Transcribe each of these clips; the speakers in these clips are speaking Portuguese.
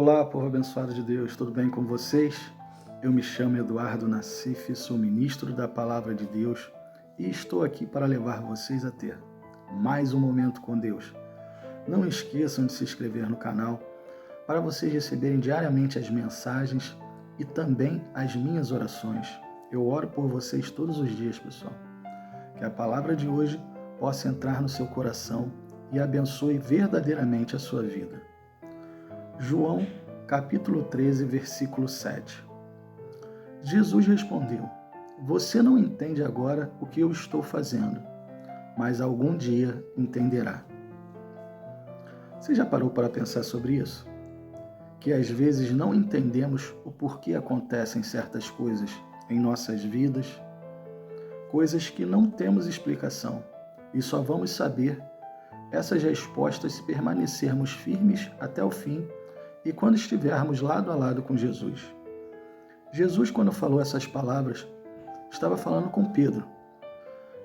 Olá, povo abençoado de Deus, tudo bem com vocês? Eu me chamo Eduardo Nassif, sou ministro da Palavra de Deus e estou aqui para levar vocês a ter mais um momento com Deus. Não esqueçam de se inscrever no canal para vocês receberem diariamente as mensagens e também as minhas orações. Eu oro por vocês todos os dias, pessoal. Que a palavra de hoje possa entrar no seu coração e abençoe verdadeiramente a sua vida. João, capítulo 13, versículo 7. Jesus respondeu: Você não entende agora o que eu estou fazendo, mas algum dia entenderá. Você já parou para pensar sobre isso? Que às vezes não entendemos o porquê acontecem certas coisas em nossas vidas, coisas que não temos explicação, e só vamos saber essas respostas se permanecermos firmes até o fim e quando estivermos lado a lado com Jesus. Jesus, quando falou essas palavras, estava falando com Pedro.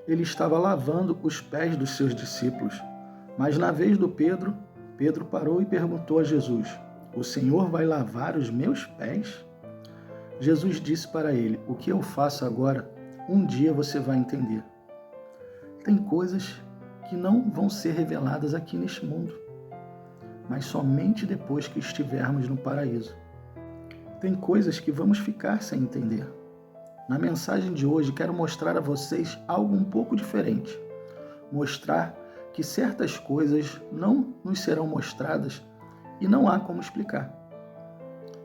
Ele estava lavando os pés dos seus discípulos, mas na vez do Pedro parou e perguntou a Jesus: O Senhor vai lavar os meus pés? Jesus disse para ele: O que eu faço agora, um dia você vai entender. Tem coisas que não vão ser reveladas aqui neste mundo, mas somente depois que estivermos no paraíso. Tem coisas que vamos ficar sem entender. Na mensagem de hoje, quero mostrar a vocês algo um pouco diferente. Mostrar que certas coisas não nos serão mostradas e não há como explicar.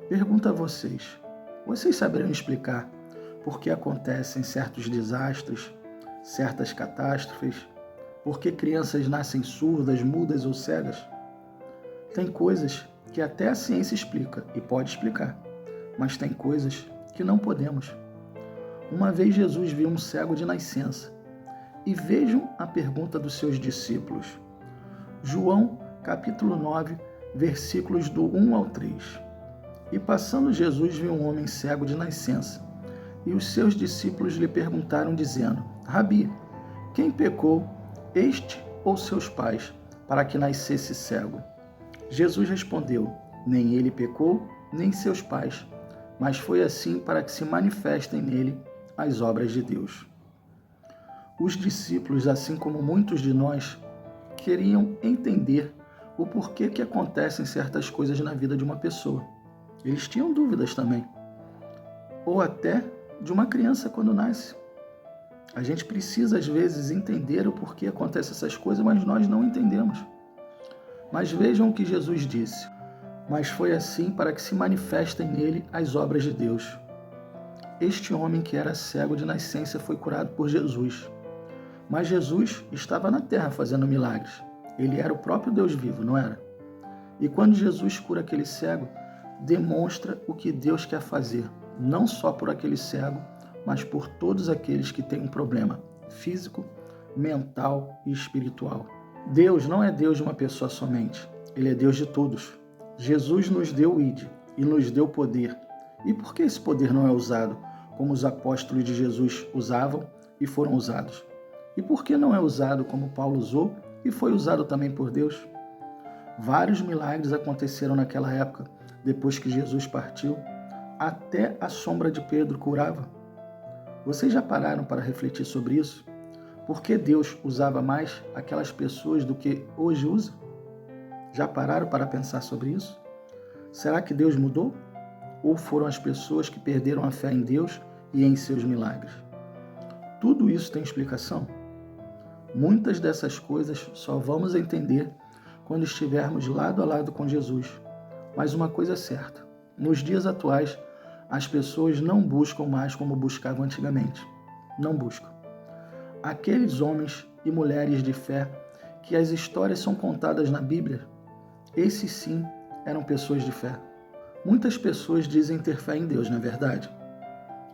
Pergunto a vocês: vocês saberiam explicar por que acontecem certos desastres, certas catástrofes? Por que crianças nascem surdas, mudas ou cegas? Tem coisas que até a ciência explica e pode explicar, mas tem coisas que não podemos. Uma vez Jesus viu um cego de nascença. E vejam a pergunta dos seus discípulos. João, capítulo 9, versículos do 1 ao 3. E passando Jesus viu um homem cego de nascença. E os seus discípulos lhe perguntaram, dizendo: Rabi, quem pecou, este ou seus pais, para que nascesse cego? Jesus respondeu: Nem ele pecou, nem seus pais, mas foi assim para que se manifestem nele as obras de Deus. Os discípulos, assim como muitos de nós, queriam entender o porquê que acontecem certas coisas na vida de uma pessoa. Eles tinham dúvidas também. Ou até de uma criança quando nasce. A gente precisa, às vezes, entender o porquê acontecem essas coisas, mas nós não entendemos. Mas vejam o que Jesus disse: Mas foi assim para que se manifestem nele as obras de Deus. Este homem que era cego de nascença foi curado por Jesus. Mas Jesus estava na terra fazendo milagres. Ele era o próprio Deus vivo, não era? E quando Jesus cura aquele cego, demonstra o que Deus quer fazer, não só por aquele cego, mas por todos aqueles que têm um problema físico, mental e espiritual. Deus não é Deus de uma pessoa somente, Ele é Deus de todos. Jesus nos deu o ID e nos deu poder. E por que esse poder não é usado como os apóstolos de Jesus usavam e foram usados? E por que não é usado como Paulo usou e foi usado também por Deus? Vários milagres aconteceram naquela época, depois que Jesus partiu. Até a sombra de Pedro curava. Vocês já pararam para refletir sobre isso? Por que Deus usava mais aquelas pessoas do que hoje usa? Já pararam para pensar sobre isso? Será que Deus mudou? Ou foram as pessoas que perderam a fé em Deus e em seus milagres? Tudo isso tem explicação? Muitas dessas coisas só vamos entender quando estivermos lado a lado com Jesus. Mas uma coisa é certa: nos dias atuais, as pessoas não buscam mais como buscavam antigamente. Não buscam. Aqueles homens e mulheres de fé que as histórias são contadas na Bíblia, esses sim eram pessoas de fé. Muitas pessoas dizem ter fé em Deus, não é verdade?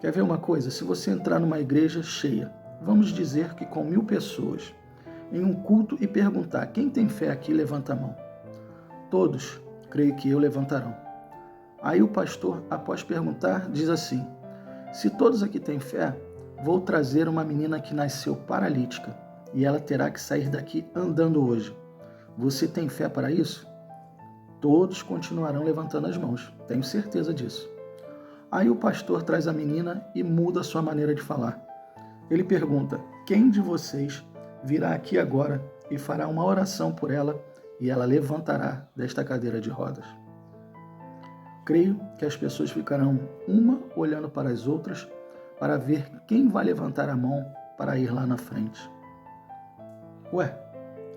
Quer ver uma coisa? Se você entrar numa igreja cheia, vamos dizer que com 1000 pessoas, em um culto e perguntar: quem tem fé aqui, levanta a mão. Todos, creio que eu, levantarão. Aí o pastor, após perguntar, diz assim: se todos aqui têm fé, vou trazer uma menina que nasceu paralítica e ela terá que sair daqui andando hoje. Você tem fé para isso? todos continuarão levantando as mãos, tenho certeza disso. Aí o pastor traz a menina e muda a sua maneira de falar. Ele pergunta: quem de vocês virá aqui agora e fará uma oração por ela e ela levantará desta cadeira de rodas? Creio que as pessoas ficarão uma olhando para as outras para ver quem vai levantar a mão para ir lá na frente. Ué,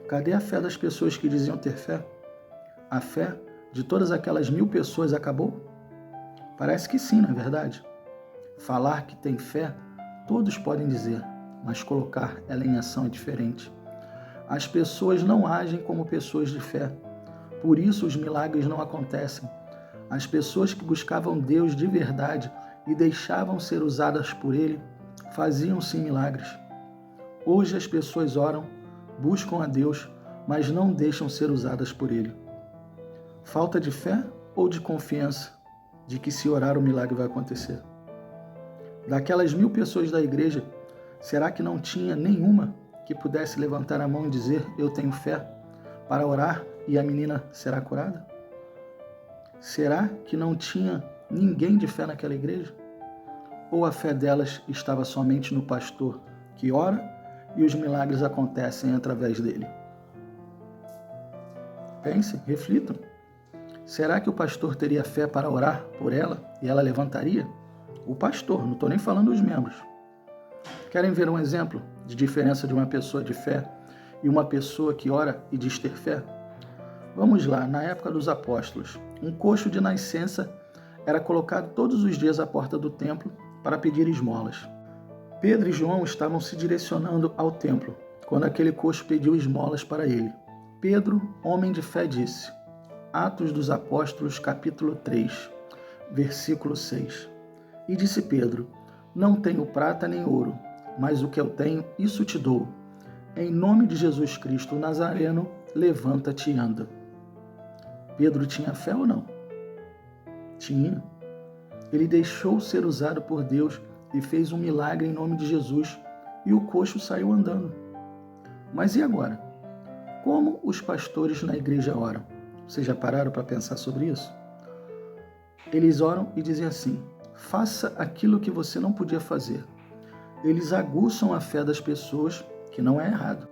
cadê a fé das pessoas que diziam ter fé? A fé de todas aquelas 1000 pessoas acabou? Parece que sim, não é verdade? Falar que tem fé, todos podem dizer, mas colocar ela em ação é diferente. As pessoas não agem como pessoas de fé, por isso os milagres não acontecem. As pessoas que buscavam Deus de verdade e deixavam ser usadas por Ele, faziam sim milagres. Hoje as pessoas oram, buscam a Deus, mas não deixam ser usadas por Ele. Falta de fé ou de confiança de que se orar o milagre vai acontecer? Daquelas 1000 pessoas da igreja, será que não tinha nenhuma que pudesse levantar a mão e dizer: eu tenho fé, para orar e a menina será curada? Será que não tinha ninguém de fé naquela igreja? Ou a fé delas estava somente no pastor que ora e os milagres acontecem através dele? Pensem, reflitam. Será que o pastor teria fé para orar por ela e ela levantaria? O pastor, não estou nem falando dos membros. Querem ver um exemplo de diferença de uma pessoa de fé e uma pessoa que ora e diz ter fé? Vamos lá, na época dos apóstolos, um coxo de nascença era colocado todos os dias à porta do templo para pedir esmolas. Pedro e João estavam se direcionando ao templo, quando aquele coxo pediu esmolas para ele. Pedro, homem de fé, disse, Atos dos Apóstolos, capítulo 3, versículo 6. E disse Pedro, não tenho prata nem ouro, mas o que eu tenho, isso te dou. Em nome de Jesus Cristo, o Nazareno, levanta-te e anda. Pedro tinha fé ou não? Tinha. Ele deixou ser usado por Deus e fez um milagre em nome de Jesus, e o coxo saiu andando. Mas e agora? Como os pastores na igreja oram? Vocês já pararam para pensar sobre isso? Eles oram e dizem assim, faça aquilo que você não podia fazer. Eles aguçam a fé das pessoas, que não é errado.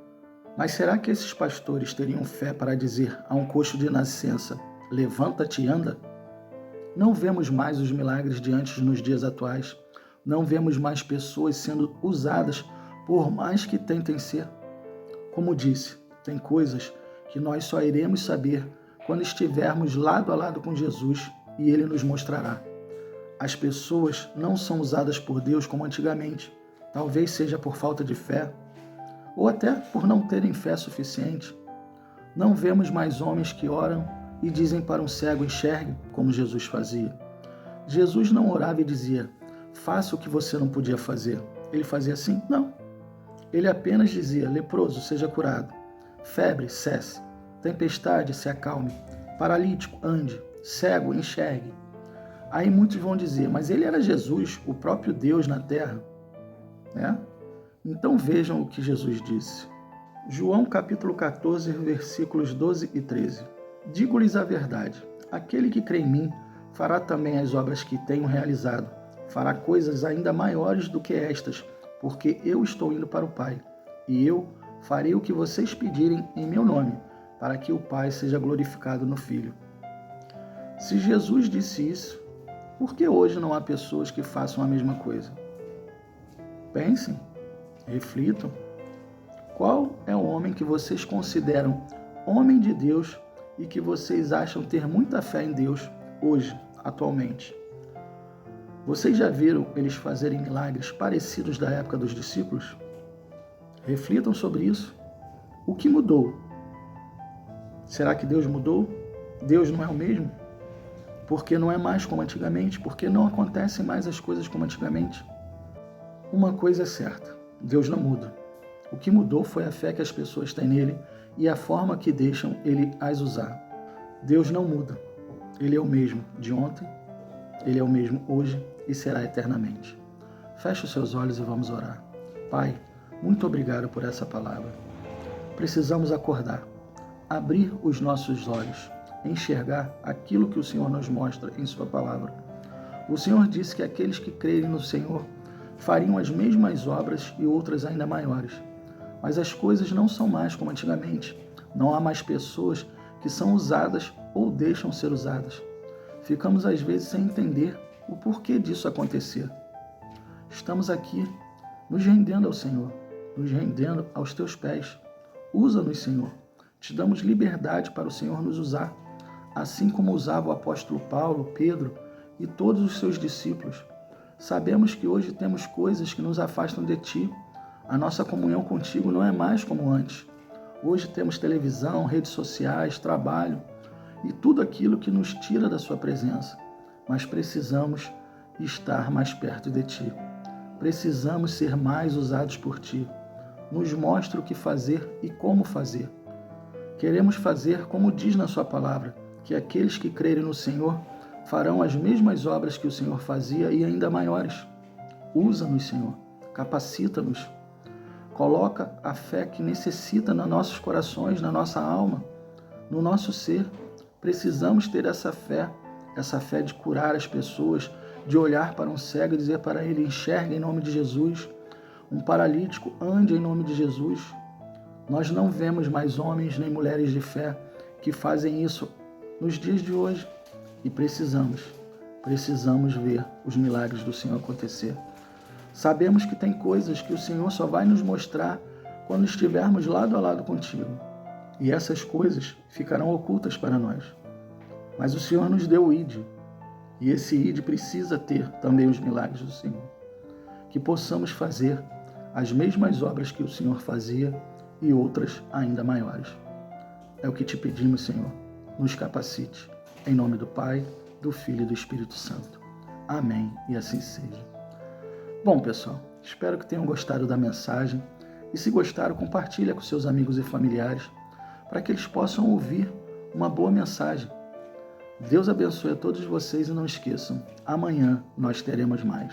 Mas será que esses pastores teriam fé para dizer a um coxo de nascença, levanta-te e anda? Não vemos mais os milagres de antes nos dias atuais. Não vemos mais pessoas sendo usadas por mais que tentem ser. Como disse, tem coisas que nós só iremos saber quando estivermos lado a lado com Jesus e Ele nos mostrará. As pessoas não são usadas por Deus como antigamente. Talvez seja por falta de fé, ou até por não terem fé suficiente. Não vemos mais homens que oram e dizem para um cego enxergue, como Jesus fazia. Jesus não orava e dizia, faça o que você não podia fazer. Ele fazia assim? Não. Ele apenas dizia, leproso, seja curado. Febre, cesse. Tempestade, se acalme. Paralítico, ande. Cego, enxergue. Aí muitos vão dizer, mas ele era Jesus, o próprio Deus na terra. Né? Então vejam o que Jesus disse. João capítulo 14, versículos 12 e 13. Digo-lhes a verdade, aquele que crê em mim fará também as obras que tenho realizado, fará coisas ainda maiores do que estas, porque eu estou indo para o Pai, e eu farei o que vocês pedirem em meu nome, para que o Pai seja glorificado no Filho. Se Jesus disse isso, por que hoje não há pessoas que façam a mesma coisa? Pensem, reflitam. Qual é o homem que vocês consideram homem de Deus e que vocês acham ter muita fé em Deus hoje, atualmente? Vocês já viram eles fazerem milagres parecidos da época dos discípulos? Reflitam sobre isso. O que mudou? Será que Deus mudou? Deus não é o mesmo? Porque não é mais como antigamente? Porque não acontecem mais as coisas como antigamente? Uma coisa é certa, Deus não muda. O que mudou foi a fé que as pessoas têm nele e a forma que deixam ele as usar. Deus não muda. Ele é o mesmo de ontem, ele é o mesmo hoje e será eternamente. Feche os seus olhos e vamos orar. Pai, muito obrigado por essa palavra. Precisamos acordar, abrir os nossos olhos, enxergar aquilo que o Senhor nos mostra em sua palavra. O Senhor disse que aqueles que crerem no Senhor fariam as mesmas obras e outras ainda maiores. Mas as coisas não são mais como antigamente. Não há mais pessoas que são usadas ou deixam ser usadas. Ficamos às vezes sem entender o porquê disso acontecer. Estamos aqui nos rendendo ao Senhor, nos rendendo aos teus pés. Usa-nos, Senhor. Te damos liberdade para o Senhor nos usar, assim como usava o apóstolo Paulo, Pedro e todos os seus discípulos. Sabemos que hoje temos coisas que nos afastam de Ti. A nossa comunhão contigo não é mais como antes. Hoje temos televisão, redes sociais, trabalho e tudo aquilo que nos tira da Sua presença. Mas precisamos estar mais perto de Ti. Precisamos ser mais usados por Ti. Nos mostra o que fazer e como fazer. Queremos fazer como diz na Sua palavra, que aqueles que crerem no Senhor farão as mesmas obras que o Senhor fazia e ainda maiores. Usa-nos, Senhor. Capacita-nos. Coloca a fé que necessita nos nossos corações, na nossa alma, no nosso ser. Precisamos ter essa fé de curar as pessoas, de olhar para um cego e dizer para ele, enxerga em nome de Jesus. Um paralítico, ande em nome de Jesus. Nós não vemos mais homens nem mulheres de fé que fazem isso nos dias de hoje. E precisamos ver os milagres do Senhor acontecer. Sabemos que tem coisas que o Senhor só vai nos mostrar quando estivermos lado a lado contigo. E essas coisas ficarão ocultas para nós. Mas o Senhor nos deu o ID. E esse ID precisa ter também os milagres do Senhor. Que possamos fazer as mesmas obras que o Senhor fazia e outras ainda maiores. É o que te pedimos, Senhor. Nos capacite. Em nome do Pai, do Filho e do Espírito Santo. Amém. E assim seja. Bom, pessoal, espero que tenham gostado da mensagem. E se gostaram, compartilha com seus amigos e familiares para que eles possam ouvir uma boa mensagem. Deus abençoe a todos vocês e não esqueçam, amanhã nós teremos mais.